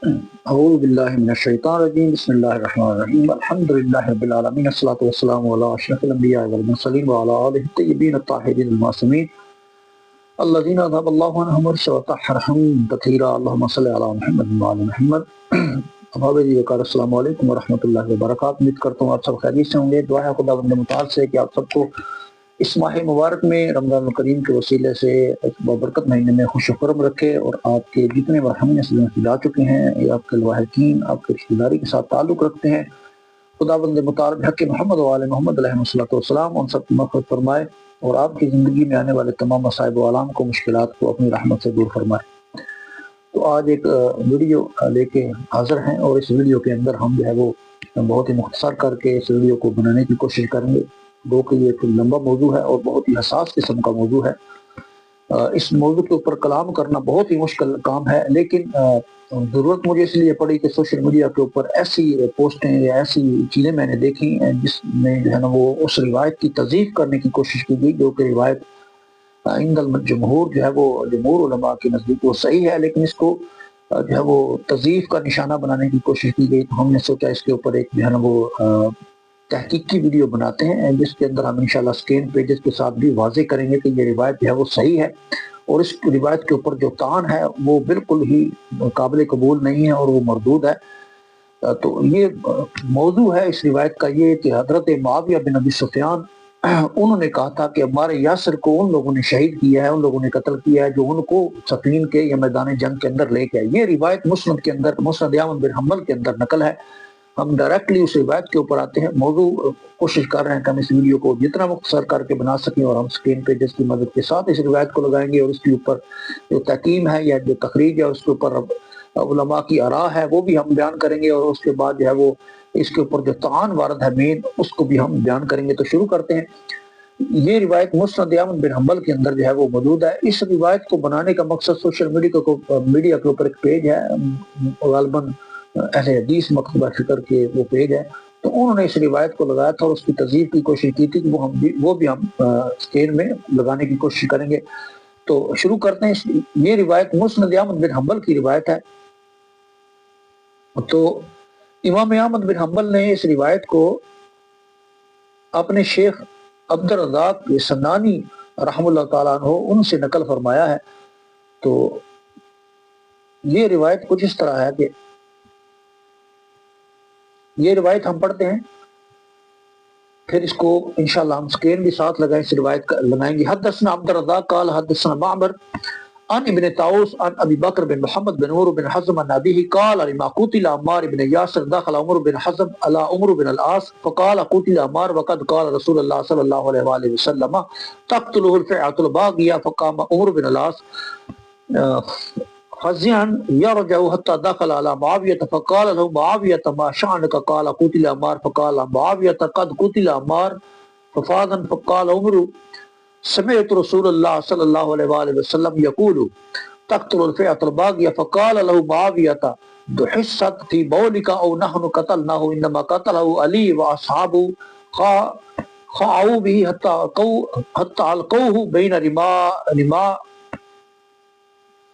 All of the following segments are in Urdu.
اعوذ باللہ من الشیطان الرجیم بسم اللہ الرحمن الرحیم الحمدللہ رب العالمین الصلاۃ والسلام علی اشرف الانبیاء والمرسلین وعلی آلہ الطیبین الطاہرین المعصومین الذین اذهب اللہ عنہم الرجس وطہرہم تطہیرا اللہم صلی علی محمد وعلی محمد ابھاوی وقار السلام علیکم ورحمۃ اللہ وبرکاتہ۔ امید کرتا ہوں آپ سب خیریت سے ہوں گے۔ دعا ہے خدا بند متعال سے کہ آپ سب کو اس ماہ مبارک میں رمضان الکریم کے وسیلے سے بابرکت مہینے میں خوش و خرم رکھے، اور آپ کے جتنے مرحومین سے جا چکے ہیں یا آپ کے الواحقین آپ کے رشتہ داری کے ساتھ تعلق رکھتے ہیں، خدا بند مطالب حق محمد و آل محمد علیہ السلام ان سب کی مغفرت فرمائے، اور آپ کی زندگی میں آنے والے تمام مصائب و آلام کو، مشکلات کو اپنی رحمت سے دور فرمائے۔ تو آج ایک ویڈیو لے کے حاضر ہیں، اور اس ویڈیو کے اندر ہم جو ہے وہ بہت ہی مختصر کر کے اس ویڈیو کو بنانے کی کوشش کریں گے، جو کہ یہ ایک لمبا موضوع ہے اور بہت ہی حساس قسم کا موضوع ہے۔ اس موضوع کے اوپر کلام کرنا بہت ہی مشکل کام ہے، لیکن ضرورت مجھے اس لیے پڑی کہ سوشل میڈیا کے اوپر ایسی پوسٹیں یا ایسی چیزیں میں نے دیکھی ہیں جس میں جو ہے نا وہ اس روایت کی تضعیف کرنے کی کوشش کی گئی، جو کہ روایت عند الجمہور جو ہے وہ جمہور علماء کے نزدیک وہ صحیح ہے، لیکن اس کو جو ہے وہ تضعیف کا نشانہ بنانے کی کوشش کی گئی۔ تو ہم نے سوچا اس کے اوپر ایک جو ہے نا وہ تحقیقی ویڈیو بناتے ہیں، جس کے اندر ہم انشاءاللہ سکرین پیجز کے ساتھ بھی واضح کریں گے کہ یہ روایت جو ہے وہ صحیح ہے، اور اس روایت کے اوپر جو طعن ہے وہ بالکل ہی قابل قبول نہیں ہے اور وہ مردود ہے۔ تو یہ موضوع ہے اس روایت کا یہ کہ حضرت معاویہ بن ابی سفیان انہوں نے کہا تھا کہ عمار یاسر کو ان لوگوں نے شہید کیا ہے، ان لوگوں نے قتل کیا ہے جو ان کو صفین کے یا میدان جنگ کے اندر لے کے آئے۔ یہ روایت مسند کے اندر، مسند احمد بن حنبل کے اندر نقل ہے۔ ہم ڈائریکٹلی اس روایت کے اوپر آتے ہیں۔ موضوع کوشش کر رہے ہیں کہ ہم اس ویڈیو کو جتنا مختصر کر کے بنا سکیں، اور ہم سکرین پیجز کی مدد کے ساتھ اس روایت کو لگائیں گے، اور اس کے اوپر جو تحکیم ہے یا جو تخریج ہے اس کے اوپر علماء کی آراء ہے وہ بھی ہم بیان کریں گے، اور اس کے بعد جو ہے وہ اس کے اوپر جو طعن وارد ہے مین اس کو بھی ہم بیان کریں گے۔ تو شروع کرتے ہیں۔ یہ روایت مسند احمد بن حنبل کے اندر جو ہے وہ موجود ہے۔ اس روایت کو بنانے کا مقصد سوشل میڈیا کے اوپر ایک پیج ہے، غالباً اہل حدیث مکتبہ فکر کے وہ پیج ہے، تو انہوں نے اس روایت کو لگایا تھا اور اس کی تضعیف کی کوشش کی تھی کہ وہ بھی ہم اسکرین میں لگانے کی کوشش کریں گے۔ تو شروع کرتے ہیں۔ یہ روایت مسند احمد بن حنبل کی روایت ہے۔ تو امام احمد بن حنبل نے اس روایت کو اپنے شیخ عبد الرزاق سنانی رحم اللہ تعالیٰ عنہ ان سے نقل فرمایا ہے۔ تو یہ روایت کچھ اس طرح ہے کہ یہ روایت ہم پڑھتے ہیں، پھر اس کو انشاءاللہ ہم سکرین بھی ساتھ لگائیں، اس روایت لگائیں گے۔ حدثنا عبد الرزاق قال حدثنا معمر عن ابن طاووس عن ابی بکر بن محمد بن عمر بن حزم عن ابیہ قال لما قتل عمار بن یاسر دخل عمر بن حزم على عمر بن العاص فقال قتل عمار وقد قال رسول اللہ صلی اللہ علیہ وآلہ وسلم تقتله الفئة الباغیہ فقام عمر بن العاص فزعا يرجع حتى دخل على معاوية فقال له معاوية ما شأنك قال قتل عمار فقال معاوية قد قتل عمار ففاضا فقال عمر سمعت رسول اللہ صلی اللہ علیہ وآلہ وسلم یقول تقتل الفئة الباغیہ فقال له معاویة دحست فی بولک او نحن قتلناه انما قتله علی واصحابه خاعوا به حتى القوه بین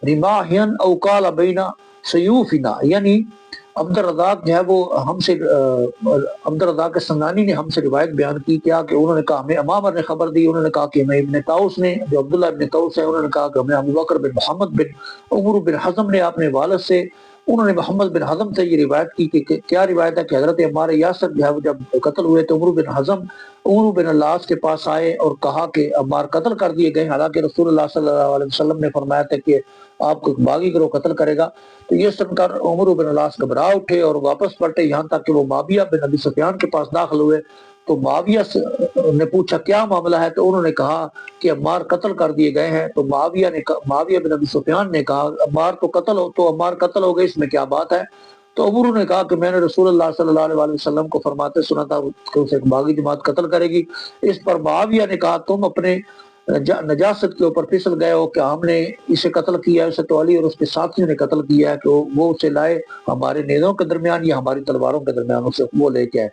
رماحین او قال بین سیوفنا۔ یعنی عبد الرزاق جو ہے وہ ہم سے عبد الرزاق سنانی نے ہم سے روایت بیان کی کیا کہ انہوں نے کہا ہمیں امامر نے خبر دی، انہوں نے کہا کہ ہمیں ابن طاووس نے جو عبداللہ ابن طاووس ہے انہوں نے کہا کہ ہمیں ابو بکر بن محمد بن عمر بن حزم نے اپنے والد سے، انہوں نے محمد بن حزم سے یہ روایت کی کہ کیا روایت ہے کہ حضرت عمار یاسر جو ہے وہ جب قتل ہوئے تو عمر بن حزم عمر بن العاص کے پاس آئے اور کہا کہ عمار قتل کر دیے گئے، حالانکہ رسول اللہ صلی اللہ علیہ وسلم نے فرمایا تھا کہ آپ کو باغی کرو قتل کرے گا۔ تو یہ سن کر عمر بن العاص گھبرا اٹھے اور واپس پلٹے، یہاں تک کہ وہ معاویہ بن ابی سفیان کے پاس داخل ہوئے۔ تو معاویہ نے پوچھا کیا معاملہ ہے، تو انہوں نے کہا کہ عمار قتل کر دیے گئے ہیں۔ تو معاویہ بن ابی سفیان نے کہا عمار تو قتل ہو گئے، اس میں کیا بات ہے؟ تو عمر نے کہا کہ میں نے رسول اللہ صلی اللہ علیہ وسلم کو فرماتے سنا تھا کہ اسے ایک باغی جماعت قتل کرے گی۔ اس پر معاویہ نے کہا تم اپنے نجاست کے اوپر پھسل گئے ہو، کہ ہم نے اسے قتل کیا ہے، اسے تو علی اور اس کے ساتھیوں نے قتل کیا ہے، کہ وہ اسے لائے ہمارے نیزوں کے درمیان یا ہماری تلواروں کے درمیان، اسے وہ لے کے آئے۔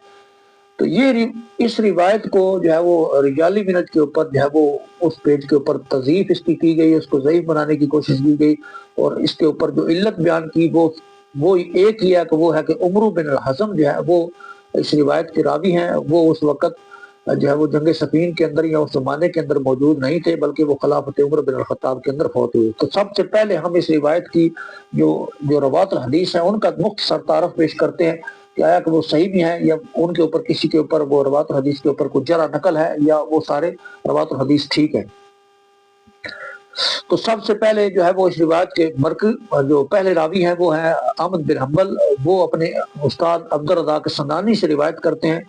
تو یہ اس روایت کو جو ہے وہ رجالی منٹ کے اوپر جو ہے وہ اس پیج کے اوپر تضعیف اس کی گئی، اس کو ضعیف بنانے کی کوشش کی گئی، اور اس کے اوپر جو علت بیان کی وہ وہ ایک یہ ہے کہ وہ ہے کہ عمر بن الحزم جو ہے وہ اس روایت کے راوی ہیں، وہ اس وقت جو ہے وہ جنگ صفین کے اندر یا اس زمانے کے اندر موجود نہیں تھے، بلکہ وہ خلافت عمر بن الخطاب کے اندر فوت ہوئے۔ تو سب سے پہلے ہم اس روایت کی جو روات الحدیث ہیں ان کا مختصر تعارف پیش کرتے ہیں کہ آیا کہ وہ صحیح بھی ہیں یا ان کے اوپر کسی کے اوپر وہ روات الحدیث کے اوپر کوئی جرح نقل ہے یا وہ سارے روات الحدیث ٹھیک ہے۔ تو سب سے پہلے جو ہے وہ اس روایت کے مرکز جو پہلے راوی ہیں وہ ہیں احمد بن حنبل، وہ اپنے استاد عبدالرزاق صنعانی سے روایت کرتے ہیں۔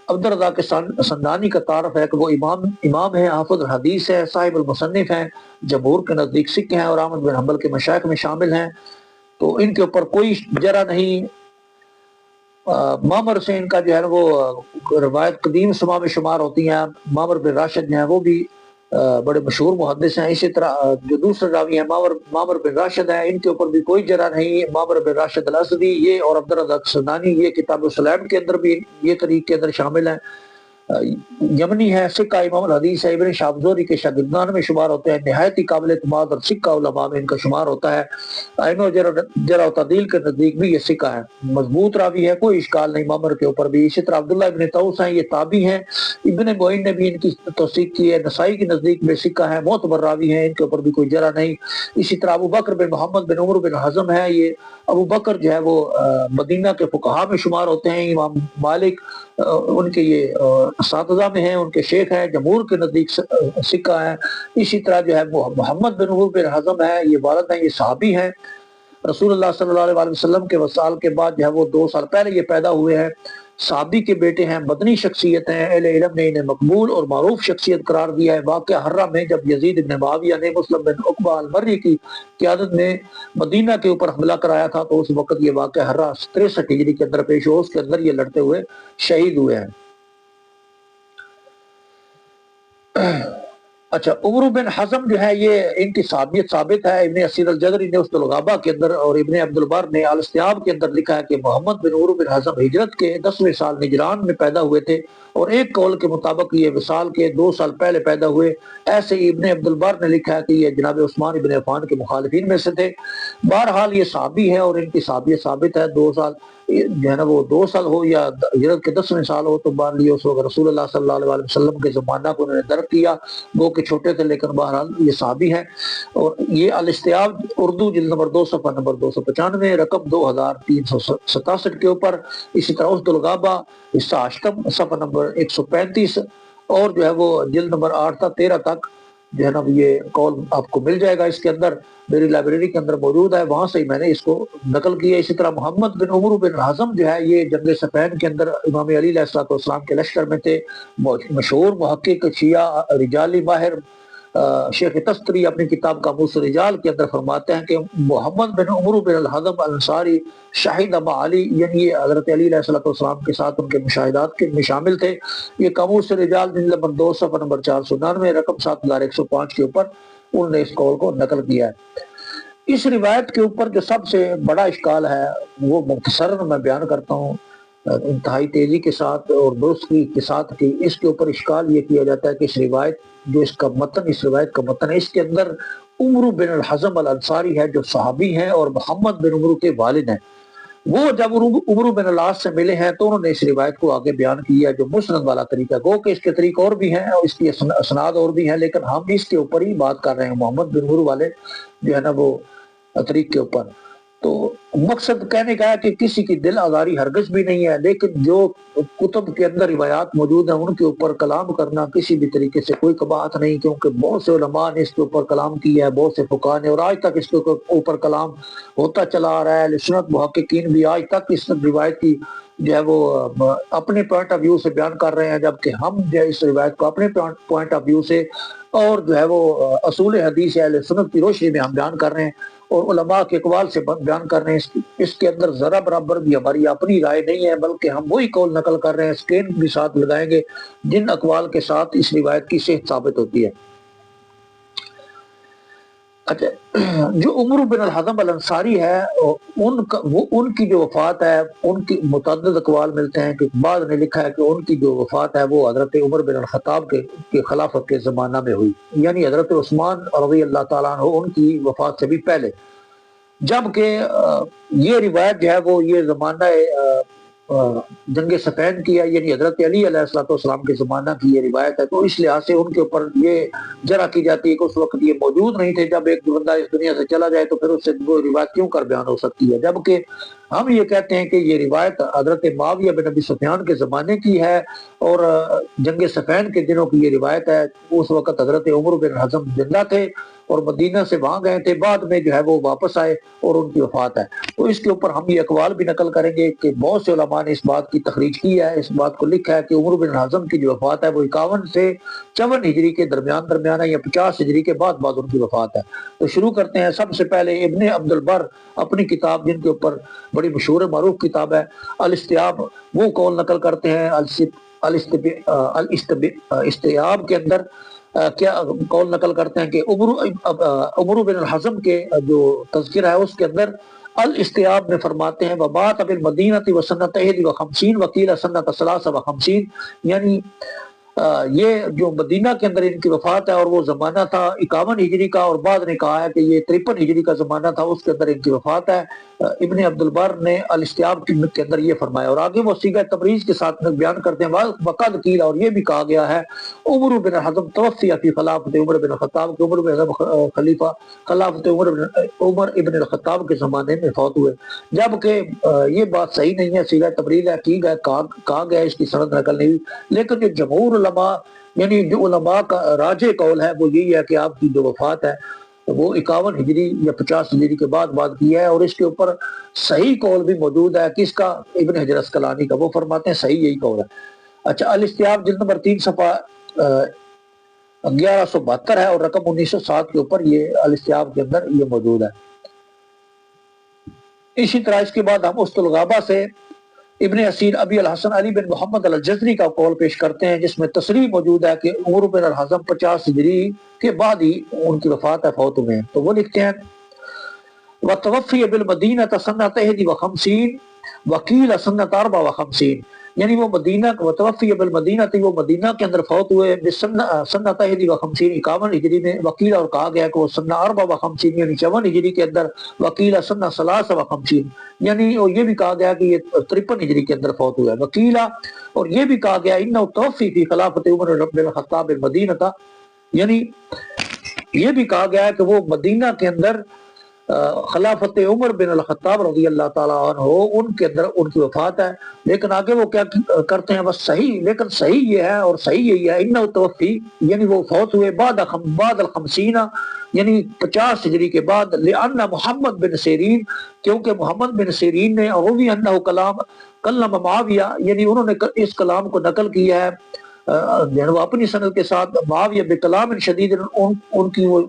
عبدالرزاق صنعانی کا تعارف ہے کہ وہ امام ہیں، حافظ الحدیث ہے، صاحب المصنف ہیں، جمہور کے نزدیک سکھ ہیں اور احمد بن حنبل کے مشائخ میں شامل ہیں، تو ان کے اوپر کوئی جرح نہیں۔ معمر سے ان کا جو ہے وہ روایت قدیم سما میں شمار ہوتی ہیں۔ معمر بن راشد جو ہیں وہ بھی بڑے مشہور محدث ہیں۔ اسی طرح جو دوسرے راوی ہیں معمر بن راشد ہیں، ان کے اوپر بھی کوئی جرح نہیں۔ معمر بن راشد الاسدی یہ اور عبدالرزاق صنعانی یہ کتاب السلام کے اندر بھی یہ طریق کے اندر شامل ہیں۔ یمنی ہے، سکہ امام الحدیث ہے، ابن شہاب زہری کے شاگردان میں شمار ہوتے ہیں، نہایت ہی قابل اعتماد اور سکہ علماء میں ان کا شمار ہوتا ہے۔ ائمہ جرح و تعدیل کے نزدیک بھی یہ سکہ ہے، مضبوط راوی ہے، کوئی اشکال نہیں معمر کے اوپر بھی۔ اسی طرح عبداللہ ابن طوس ہیں، یہ تابعی ہیں، ابن معین نے بھی ان کی توثیق کی ہے، نسائی کے نزدیک میں سکہ ہے، معتبر راوی ہیں، ان کے اوپر بھی کوئی جرح نہیں۔ اسی طرح ابو بکر بن محمد بن عمر بن حزم ہے، یہ ابو بکر جو ہے وہ مدینہ کے فقہاء میں شمار ہوتے ہیں، امام مالک ان کے یہ اساتذہ میں ہیں، ان کے شیخ ہیں، جمہور کے نزدیک سکہ ہیں۔ اسی طرح جو ہے محمد بن عمر بن حزم ہے، یہ والد ہیں، یہ صحابی ہیں، رسول اللہ صلی اللہ علیہ وسلم کے وصال کے بعد جو ہے وہ 2 سال پہلے یہ پیدا ہوئے ہیں، صحابی کے بیٹے ہیں، مدنی شخصیت ہیں، اہل علم نے انہیں مقبول اور معروف شخصیت قرار دیا ہے۔ واقعہ حرہ میں جب یزید بن معاویہ نے مسلم بن عقبہ المری کی قیادت میں مدینہ کے اوپر حملہ کرایا تھا، تو اس وقت یہ واقعہ حرہ 63 ہجری کے اندر پیش ہوا، اس کے اندر یہ لڑتے ہوئے شہید ہوئے ہیں۔ اچھا، عمر بن حزم جو ہے یہ ان کی صحابیت ثابت ہے۔ ابن اسیر الجزری نے اسد الغابہ کے اندر اور ابن عبد البر نے الاستیاب کے اندر لکھا ہے کہ محمد بن عمر بن حزم ہجرت کے 10ویں سال نجران میں پیدا ہوئے تھے، اور ایک قول کے مطابق یہ وصال کے 2 سال پہلے پیدا ہوئے۔ ایسے ہی ابن عبد البر نے لکھا ہے کہ یہ جناب عثمان بن عفان کے مخالفین میں سے تھے۔ بہرحال یہ صحابی ہے اور ان کی صحابیت ثابت ہے۔ 2 سال جو ہے نا وہ 2 سال ہو یا ہجرت کے 10ویں سال ہو، تو مان لیے اس وقت رسول اللہ صلی اللہ علیہ وسلم کے زمانہ کو انہوں نے درک کیا، وہ کہ چھوٹے تھے، لیکن بہرحال یہ صحابی ہیں۔ اور یہ الاستیاب اردو جلد نمبر 2 صفحہ نمبر 295 رقم 2367 کے اوپر۔ اسی طرح اسد الغابہ حصہ 8 صفحہ نمبر 135 اور جو ہے وہ جلد نمبر 8 تا 13 تک جو ہے نا یہ قول آپ کو مل جائے گا، اس کے اندر میری لائبریری کے اندر موجود ہے، وہاں سے ہی میں نے اس کو نقل کیا۔ اسی طرح محمد بن عمر بن حزم جو ہے یہ جنگ صفین کے اندر امام علی علیہ السلام کے لشکر میں تھے۔ مشہور محقق شیعہ رجالی ماہر شیخ تستری اپنی کتاب قاموس الرجال کے اندر فرماتے ہیں کہ محمد بن عمر بن الحزم الانصاری شاہد مع علی، یعنی یہ حضرت علی علیہ السلام کے ساتھ ان کے مشاہدات کے میں شامل تھے۔ یہ قاموس الرجال جلد نمبر 2 صفحہ نمبر 499 رقم 7105 کے اوپر انہوں نے اس قول کو نقل کیا ہے۔ اس روایت کے اوپر جو سب سے بڑا اشکال ہے وہ مختصراً میں بیان کرتا ہوں انتہائی تیزی کے ساتھ اور درستی کے ساتھ، کہ اس کے اوپر اشکال یہ کیا جاتا ہے کہ اس روایت اس روایت کا متن ہے، اس کے اندر عمر بن الحزم الانصاری ہے جو صحابی ہیں اور محمد بن عمر کے والد ہیں۔ وہ جب عمر بن العاص سے ملے ہیں تو انہوں نے اس روایت کو آگے بیان کیا جو مسند والا طریقہ، گو کہ اس کے طریق اور بھی ہیں اور اس کی اسناد اور بھی ہیں، لیکن ہم اس کے اوپر ہی بات کر رہے ہیں، محمد بن عمر والے جو ہے نا وہ طریق کے اوپر۔ تو مقصد کہنے کا ہے کہ کسی کی دل آزاری ہرگز بھی نہیں ہے، لیکن جو کتب کے اندر روایات موجود ہیں ان کے اوپر کلام کرنا کسی بھی طریقے سے کوئی قباحت نہیں، کیونکہ بہت سے علماء نے اس کے اوپر کلام کیا ہے، بہت سے فقہاء نے، اور آج تک اس کے اوپر کلام ہوتا چلا آ رہا ہے۔ سنت محققین بھی آج تک اس روایت کی جو ہے وہ اپنے پوائنٹ آف ویو سے بیان کر رہے ہیں، جبکہ ہم جو ہے اس روایت کو اپنے پوائنٹ آف ویو سے اور جو ہے وہ اصول حدیث اہل سنت کی روشنی میں ہم بیان کر رہے ہیں اور علماء کے اقوال سے بیان کر رہے ہیں۔ اس کے اندر ذرا برابر بھی ہماری اپنی رائے نہیں ہے، بلکہ ہم وہی قول نقل کر رہے ہیں، اسکین بھی ساتھ لگائیں گے جن اقوال کے ساتھ اس روایت کی صحت ثابت ہوتی ہے۔ اچھا، جو عمر بن الحزم الانصاری ہے ان کی جو وفات ہے، ان کی متعدد اقوال ملتے ہیں کہ بعض نے لکھا ہے کہ ان کی جو وفات ہے وہ حضرت عمر بن الخطاب کے خلافت کے زمانہ میں ہوئی، یعنی حضرت عثمان رضی اللہ تعالیٰ عنہ ان کی وفات سے بھی پہلے۔ جبکہ یہ روایت جو ہے وہ یہ زمانہ جنگ صفین کی ہے، یعنی حضرت علی علیہ السلام کے زمانہ کی یہ روایت ہے، تو اس لحاظ سے ان کے اوپر یہ جرح کی جاتی ہے کہ اس وقت یہ موجود نہیں تھے۔ جب ایک بندہ اس دنیا سے چلا جائے تو پھر اس سے وہ روایت کیوں کر بیان ہو سکتی ہے؟ جبکہ ہم یہ کہتے ہیں کہ یہ روایت حضرت معاویہ بن ابی سفیان کے زمانے کی ہے، اور جنگ صفین کے دنوں کی یہ روایت ہے۔ اس وقت حضرت عمر بن حزم زندہ تھے اور مدینہ سے وہاں گئے تھے، بعد میں جو ہے وہ واپس آئے اور ان کی وفات ہے۔ تو اس کے اوپر ہم یہ اقوال بھی نقل کریں گے کہ بہت سے علماء نے اس بات کی تخریج کی ہے، اس بات کو لکھا ہے کہ عمر بن حزم کی جو وفات ہے وہ 51 سے 54 ہجری کے درمیان ہے، یا 50 ہجری کے بعد ان کی وفات ہے۔ تو شروع کرتے ہیں۔ سب سے پہلے ابن عبد البر اپنی کتاب، جن کے اوپر بڑی مشہور معروف کتاب ہے الاستیاب، وہ قول نقل کرتے ہیں الاستیاب کے اندر کیا قول نقل کرتے ہیں کہ عمر بن الحزم کے جو تذکرہ ہے اس کے اندر الاستیاب میں فرماتے ہیں وبات بالمدینہ وسنۃ 51 وقیل سنۃ 53، یعنی یہ جو مدینہ کے اندر ان کی وفات ہے اور وہ زمانہ تھا 51 ہجری کا، اور بعد نے کہا ہے کہ یہ 53 ہجری کا زمانہ تھا، اس کے اندر ان کی وفات ہے۔ ابن عبد البر نے الاستیاب کے اندر یہ فرمایا، اور آگے وہ صیغہ تبریز کے ساتھ بیان کرتے ہیں وقد قیل، اور یہ بھی کہا گیا ہے عمر بن حزم توفی فی خلافت عمر بن الخطاب، کہ عمر بن حزم خلیفہ خلافت عمر ابن الخطاب کے زمانے میں فوت ہوئے، جبکہ یہ بات صحیح نہیں ہے، صیغہ تبریز ہے، کہا گیا، اس کی سند نقل نہیں ہوئی۔ لیکن جو جمہور علماء، یعنی جو علماء کا راجح قول ہے وہ یہی ہے کہ آپ کی جو وفات ہے وہ 51 ہجری یا 50 ہجری کے بعد کی ہے، اور اس کے اوپر صحیح قول بھی موجود ہے، کس کا؟ ابن حجر اسقلانی کا، وہ فرماتے ہیں صحیح یہی قول ہے۔ اچھا، الاستیاب جلد نمبر 3 صفحہ 1172 ہے، اور رقم 1907 کے اوپر یہ الاستیاب کے اندر یہ موجود ہے۔ اسی طرح اس کے بعد ہم اسد الغابہ سے ابن اسیر ابی الحسن علی بن محمد الجزری کا قول پیش کرتے ہیں، جس میں تصریح موجود ہے کہ عمر بن الحزم 50 ہجری کے بعد ہی ان کی وفات ہے، فوت ہوئے ہیں۔ تو وہ لکھتے ہیں وتوفی بالمدینہ سنۃ 51 وقیل سنۃ 54، یعنی وہ مدینہ وتوفی بالمدینہ تھی، وہ مدینہ کے اندر فوت ہوئے سنۃ 51 ہجری میں، وکیل اور کہا گیا کہ وہ سنۃ 54 یعنی 54 ہجری کے اندر، وکیل سنۃ 53 یعنی یہ بھی کہا گیا کہ یہ 53 ہجری کے اندر فوت ہوا ہے، وکیلا، اور یہ بھی کہا گیا انہ توفی فی خلافت عمر بن الخطاب المدینہ تھا، یعنی یہ بھی کہا گیا ہے کہ وہ مدینہ کے اندر خلافت عمر بن الخطاب رضی اللہ تعالیٰ عنہ ان کے اندر ان کی وفات ہے۔ لیکن آگے وہ کیا کرتے ہیں، بس صحیح، لیکن صحیح یہ ہے اور صحیح یہی ہے انہ توفی، یعنی وہ فوت ہوئے بعد الخمسین، یعنی 50 ہجری کے بعد، لأن محمد بن سیرین، کیونکہ محمد بن سیرین نے روی انہ کلم معاویہ، یعنی انہوں نے اس کلام کو نقل کیا ہے وہ اپنی سند کے ساتھ، معاویہ بکلام شدید، ان کی وہ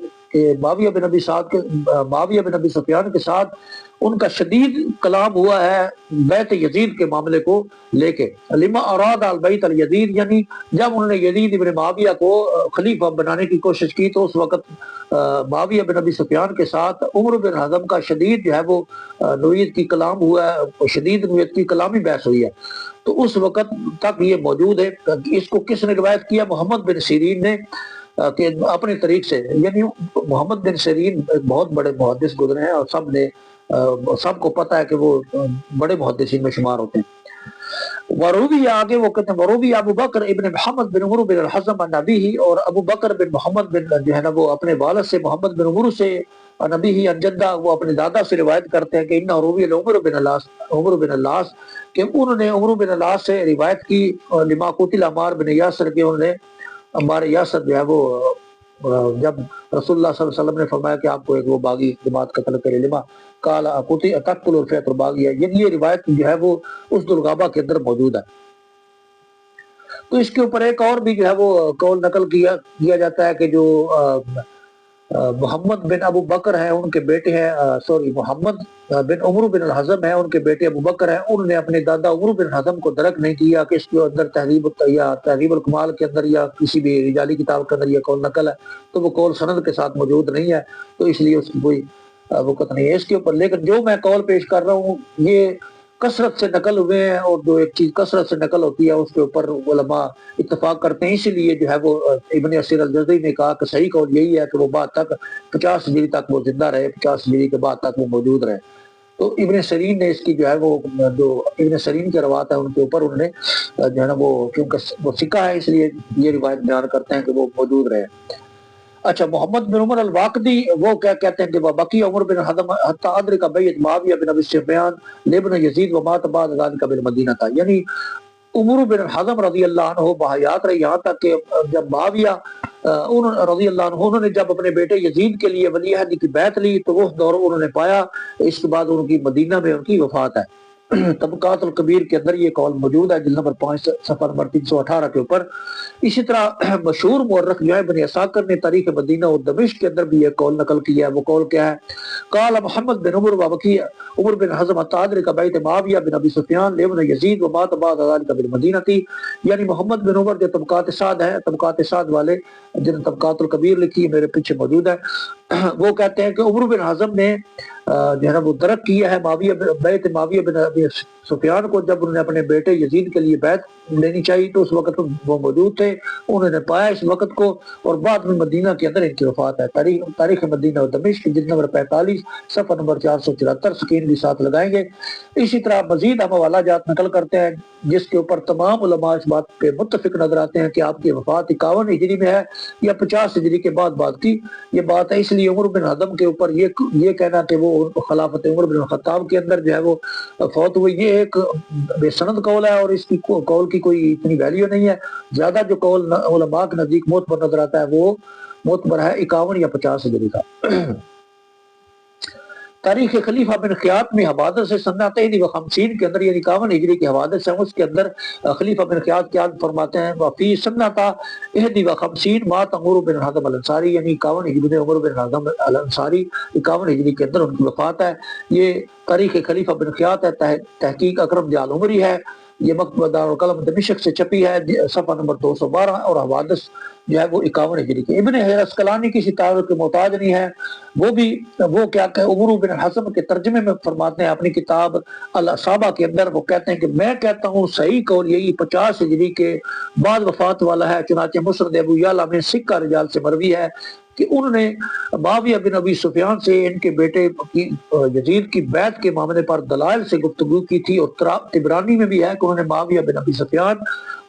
معاویہ بن ابی سفیان کے ساتھ ان کا شدید کلام ہوا ہے بیت یزید کے معاملے کو لے کے، لما اراد البیت الیزید، یعنی جب انہوں نے یزید ابن معاویہ کو خلیفہ بنانے کی کوشش کی تو اس وقت معاویہ بن ابی سفیان کے ساتھ عمر بن حزم کا شدید جو ہے وہ نوعیت کی کلام ہوا ہے، شدید نوعیت کی کلامی بحث ہوئی ہے۔ تو اس وقت تک یہ موجود ہے۔ اس کو کس نے روایت کیا؟ محمد بن سیرین نے، کہ اپنے طریق سے، یعنی محمد بن سیرین بہت بڑے محدث گزرے ہیں، اور سب کو پتہ ہے کہ وہ بڑے محدثین میں شمار ہوتے ہیں۔ وروی، آگے وہ کہتے ہیں وروی ابو بکر ابن محمد بن عمر بن الحزم النبی، اور ابو بکر بن محمد بن جو ہے نا وہ اپنے والد سے محمد بن عمر سے، نبی ہی انجدہ، وہ اپنے دادا سے روایت کرتے ہیں کہ انہ روی عمر بن العاص، کہ انہوں نے عمر بن العاص سے روایت کی، لما قتل عمار بن یاسر، کے انہوں نے عمار یاسر جو ہے وہ جب رسول اللہ صلی اللہ علیہ وسلم نے فرمایا کہ آپ کو ایک وہ باغی جماعت قتل کرے، لما قال تقتل الفئۃ الباغیہ، یہ روایت جو ہے وہ اسد الغابہ کے اندر موجود ہے۔ تو اس کے اوپر ایک اور بھی جو ہے وہ قول نقل کیا جاتا ہے کہ جو محمد بن ابو بکر ہیں، ان کے بیٹے ہیں، محمد بن عمر بن الحزم ہیں، ان کے بیٹے ابو بکر ہیں، انہوں نے اپنے دادا عمر بن الحزم کو درک نہیں کیا کہ اس کے اندر تہذیب الکمال کے اندر یا کسی بھی رجالی کتاب کے اندر یہ قول نقل ہے، تو وہ قول سند کے ساتھ موجود نہیں ہے، تو اس لیے اس کی کوئی وقت نہیں ہے اس کے اوپر۔ لیکن جو میں قول پیش کر رہا ہوں یہ کثرت سے نقل ہوئے ہیں، اور جو ایک چیز کثرت سے نقل ہوتی ہے اس کے اوپر علماء اتفاق کرتے ہیں. اسی لیے جو ہے وہ ابن اسیر الجزری نے کہا کہ صحیح قول یہی ہے کہ وہ بعد تک 50 ہجری تک وہ زندہ رہے، 50 ہجری کے بعد تک وہ موجود رہے. تو ابن سیرین نے اس کی جو ہے وہ جو ابن سیرین کی روایت ہے ان کے اوپر انہوں نے جو ہے نا وہ کیونکہ وہ سکہ ہے اس لیے یہ روایت بیان کرتے ہیں کہ وہ موجود رہے. اچھا، محمد بن عمر الواقدی وہ کیا کہتے ہیں کہ بقی عمر بن حزم حتی ادرک بیت معاویہ بن ابی سفیان لابن یزید ومات بعد ذلك بالمدینہ تھا. یعنی عمر بن حزم رضی اللہ عنہ بحیات رہے یہاں تک کہ جب معاویہ رضی اللہ عنہ انہوں نے جب اپنے بیٹے یزید کے لیے ولی عہد کی بیعت لی تو وہ دور انہوں نے پایا. اس کے بعد ان کی مدینہ میں ان کی وفات ہے. طبقات الکبیر کے اندر یہ قول موجود ہے، جلد نمبر 5 صفحہ نمبر 318 کے اوپر. اسی طرح مشہور مورخ جو ہے ابن عساکر نے تاریخ مدینہ اور دمشق کے اندر بھی یہ قول نقل کیا ہے. وہ قول کیا ہے؟ قال محمد بن عمر وبقی عمر بن حزم التادر کا بیت معاویہ بن ابی سفیان لابن یزید ومات بعد ذلك بالمدینہ تھی. یعنی محمد بن عمر جو طبقات سعد ہیں، طبقات سعد والے جن طبقات الکبیر لکھی میرے پیچھے موجود ہے، وہ کہتے ہیں کہ عمر بن حزم نے جو ہے نا وہ درک کیا ہے بیت معاویہ بن ابی سفیان کو. جب انہوں نے اپنے بیٹے یزید کے لیے بیعت لینی چاہیے تو اس وقت وہ موجود تھے، انہوں نے پایا اس وقت کو، اور بعد میں مدینہ کے اندر ان کی وفات ہے. تاریخ مدینہ و دمشق جلد نمبر 45 صفحہ نمبر 474، سکین بھی ساتھ لگائیں گے. اسی طرح مزید ہم حوالہ جات نقل کرتے ہیں جس کے اوپر تمام علماء اس بات پہ متفق نظر آتے ہیں کہ آپ کی وفات 51 ہجری میں ہے یا 50 ہجری کے بعد کی یہ بات ہے. اس لیے عمر بن حزم کے اوپر یہ کہنا کہ وہ خلافت عمر بن الخطاب کے اندر جو ہے وہ فوت ہوئی، یہ ایک بے سند قول ہے اور اس کی قول کی کوئی اتنی ویلیو نہیں ہے. زیادہ جو قول علماء کے نزدیک معتبر نظر آتا ہے وہ معتبر ہے 51 یا 50 ہجری کا. تاریخ خلیفہ بن خیاط میں حوادث سے سنہ 51 کے اندر یعنی 51 ہجری کے حوادث ہیں، اس کے اندر خلیفہ بن خیاط کیا فرماتے ہیں؟ وفی سنہ 51 مات عمر بن حزم الانصاری، یعنی 51 ہجری میں عمر بن حزم الانصاری 51 ہجری کے اندر ان کی وفات ہے. یہ تاریخ خلیفہ بن خیاط ہے، تحقیق اکرم جال عمری ہے. یہ مکتبہ دارالقلم دمشق سے چھپی ہے، صفحہ نمبر 212، اور حوادث جو ہے وہ 51 ہجری کے. ابن حجر اسقلانی کسی تعارف کے محتاج نہیں ہے. وہ کیا کہ عمر بن حزم کے ترجمے میں فرماتے ہیں اپنی کتاب الاصابہ کے اندر، وہ کہتے ہیں کہ میں کہتا ہوں صحیح قول یہی 50 ہجری کے بعد وفات والا ہے. چنانچہ مسند ابو یعلا میں سکہ رجال سے مروی ہے کہ انہوں نے معاویہ بن ابی سفیان سے ان کے بیٹے یزید کی بیعت کے معاملے پر دلائل سے گفتگو کی تھی، اور طبرانی میں بھی ہے کہ انہوں نے معاویہ بن ابی سفیان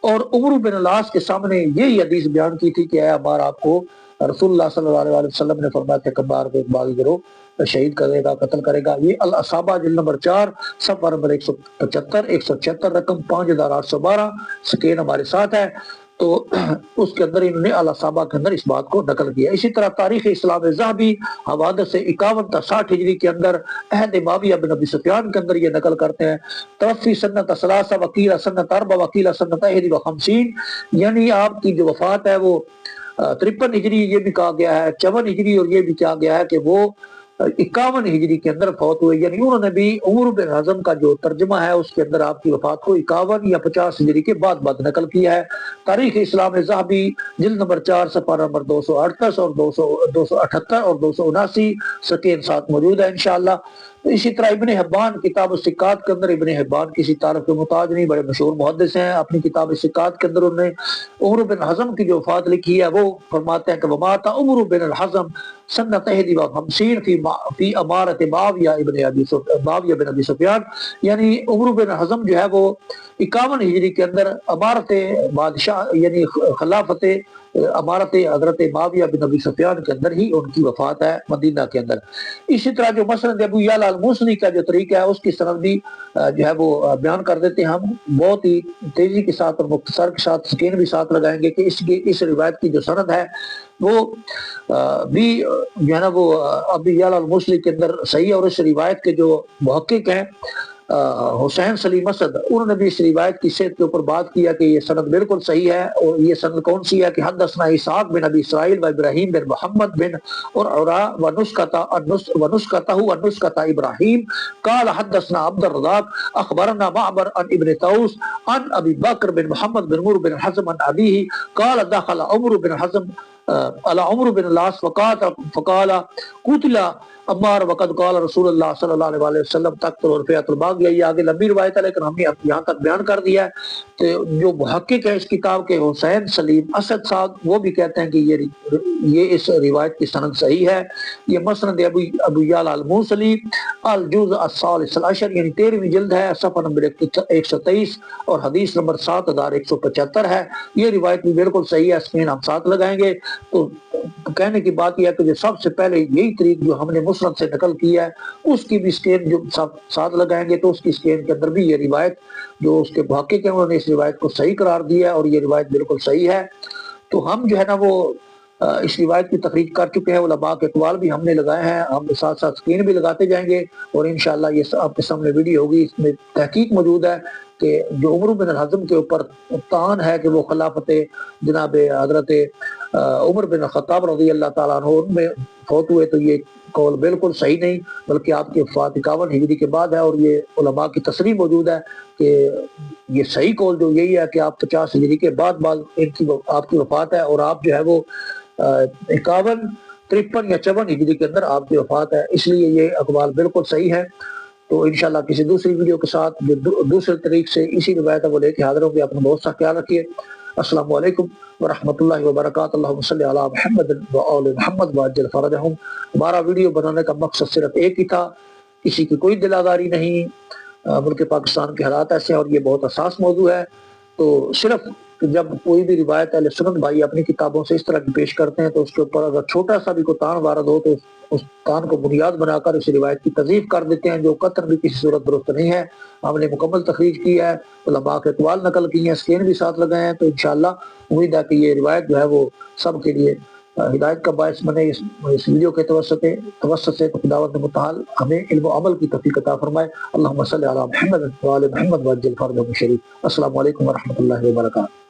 اور عمر بن العاص کے سامنے یہی حدیث بیان کی تھی کہ اے عمار، آپ کو رسول اللہ صلی اللہ علیہ وسلم نے فرمایا کہ کمار کو ایک باغی گروہ شہید کرے گا، قتل کرے گا. یہ الاصابہ جلد نمبر 4 صفحہ نمبر 175 176 رقم 5812، سکین ہمارے ساتھ ہے. تو اس کے اندر انہوں نے الاصابہ کے اندر اس بات کو نقل کیا. اسی طرح تاریخ اسلام ذہبی حوادث سے 51 تا 60 ہجری کے اندر عہد معاویہ بن ابی سفیان کے اندر یہ نقل کرتے ہیں توفی سنت 3 وکیل سنت 4 وکیل سنت 51، یعنی آپ کی جو وفات ہے وہ 53 ہجری یہ بھی کہا گیا ہے، 54 ہجری اور یہ بھی کہا گیا ہے کہ وہ 51 ہجری کے اندر فوت ہوئے. یعنی انہوں نے بھی عمر بن حزم کا جو ترجمہ ہے اس کے اندر آپ کی وفات کو 51 یا 50 ہجری کے بعد نقل کیا ہے. تاریخ اسلام ذہبی جلد نمبر 4 صفحہ نمبر 238 اور 278 اور 279، سکین ساتھ موجود ہے انشاءاللہ. اسی طرح ابن حبان کتاب الثقات کے اندر، ابن حبان کسی تعارف کے محتاج نہیں، بڑے مشہور محدث ہیں. اپنی کتاب الثقات کے اندر انہوں نے عمر بن حزم کی جو وفات لکھی ہے وہ فرماتے ہیں کہ ومات عمر بن الحزم سنت 51 فی امارت معاویہ بن ابی سفیان، یعنی عمر بن حزم جو ہے وہ 51 ہجری کے اندر امارت بادشاہ یعنی خلافت امارت حضرت معاویہ بن ابی سفیان کے اندر ہی ان کی وفات ہے مدینہ کے اندر. اسی طرح جو مسند ابو یعلا الموصلی کا جو طریقہ ہے اس کی سند بھی جو ہے وہ بیان کر دیتے ہیں ہم بہت ہی تیزی کے ساتھ اور مختصر کے ساتھ، سکین بھی ساتھ لگائیں گے کہ اس روایت کی جو سند ہے وہ بھی جو ہے نا وہ ابو یعلا الموصلی کے اندر صحیح ہے. اور اس روایت کے جو محقق ہیں حسین سلیم اسد، انہوں نے بھی اس روایت کی صحت کے اوپر بات کیا کہ یہ سند بالکل صحیح ہے. اور یہ سند کون سی ہے کہ حدثنا اسحاق بن ابی اسرائیل و ابراہیم بن محمد بن اور عورا و نسکتہ ابراہیم قال حدثنا عبد الرزاق اخبرنا معمر عن ابن طوس عن ابی بکر بن محمد بن عمر بن حزم عن ابیہ قال دخل عمر بن حزم علی عمر بن العاص فقال قتل عمار وقد قال رسول اللہ صلی اللہ علیہ وسلم تقتل الفئۃ الباغیہ. یہ آگے لمبی روایت ہے لیکن ہم نے یہاں تک بیان کر دیا ہے. تو جو محقق ہے اس کتاب کے حسین سلیم اسد صاحب وہ بھی کہتے ہیں کہ یہ اس روایت کی سند صحیح ہے. یہ مسند ابو یعلا الموصلی الجزء الثالث عشر یعنی 13ویں جلد ہے، صفحہ نمبر 123 اور حدیث نمبر 7175 ہے. یہ روایت بھی بالکل صحیح ہے، اسکرین ہم ساتھ لگائیں گے. تو کہنے کی بات یہ ہے کہ جو سب سے پہلے یہی طریق جو ہم نے مسند سے نقل کیا ہے اس کی بھی اسکرین جو ساتھ لگائیں گے تو اس کی اسکرین کے اندر بھی یہ روایت جو اس کے محقق ہیں انہوں نے اس روایت کو صحیح قرار دیا ہے اور یہ روایت بالکل صحیح ہے. تو ہم جو ہے نا وہ اس روایت کی تخریج کر چکے ہیں، علماء کے اقوال بھی ہم نے لگائے ہیں، ہم ساتھ ساتھ اسکرین بھی لگاتے جائیں گے اور انشاءاللہ یہ آپ کے سامنے ویڈیو ہوگی. اس میں تحقیق موجود ہے کہ جو عمر بن الحزم کے اوپر تان ہے کہ وہ خلافت جناب حضرت عمر بن الخطاب رضی اللہ تعالیٰ عنہ ان میں فوت ہوئے، تو یہ قول بالکل صحیح نہیں بلکہ آپ کی وفات 51 ہجری کے بعد ہے. اور یہ علماء کی تصریح موجود ہے کہ یہ صحیح قول جو یہی ہے کہ آپ 50 ہجری کے بعد آپ کی وفات ہے اور آپ جو ہے وہ 51 53 یا 54 ہجری کے اندر آپ کی وفات ہے. اس لیے یہ اقوال بالکل صحیح ہے. تو انشاءاللہ کسی دوسری ویڈیو کے ساتھ جو دوسرے طریق سے اسی روایت وہ لے کے حاضر ہوں گے. اپنا بہت سا خیال رکھیے. السلام علیکم ورحمۃ اللہ وبرکاتہ. اللہم صلی علی محمد وآل محمد وعجل فرجہم. ہمارا ویڈیو بنانے کا مقصد صرف ایک ہی تھا، کسی کی کوئی دل آزاری نہیں. ملک پاکستان کے حالات ایسے ہیں اور یہ بہت حساس موضوع ہے. تو صرف جب کوئی بھی روایت اہل سنت بھائی اپنی کتابوں سے اس طرح کی پیش کرتے ہیں تو اس کے اوپر اگر چھوٹا سا بھی کوئی تان وارد ہو تو اس تان کو بنیاد بنا کر اس روایت کی تضعیف کر دیتے ہیں، جو قطر بھی کسی صورت درست نہیں ہے. ہم نے مکمل تخریج کی ہے، علماء کے اقوال نقل کی ہیں، اسکرین بھی ساتھ لگائے ہیں. تو انشاءاللہ امید ہے کہ یہ روایت جو ہے وہ سب کے لیے ہدایت کا باعث بنے. اس ویڈیو کے توسط سے خداوند متعال ہمیں علم و عمل کی توفیق عطا فرمائے. اللہم صلی علی محمد وآل محمد وعجل فرجہم شریف. السلام علیکم ورحمۃ اللہ وبرکاتہ.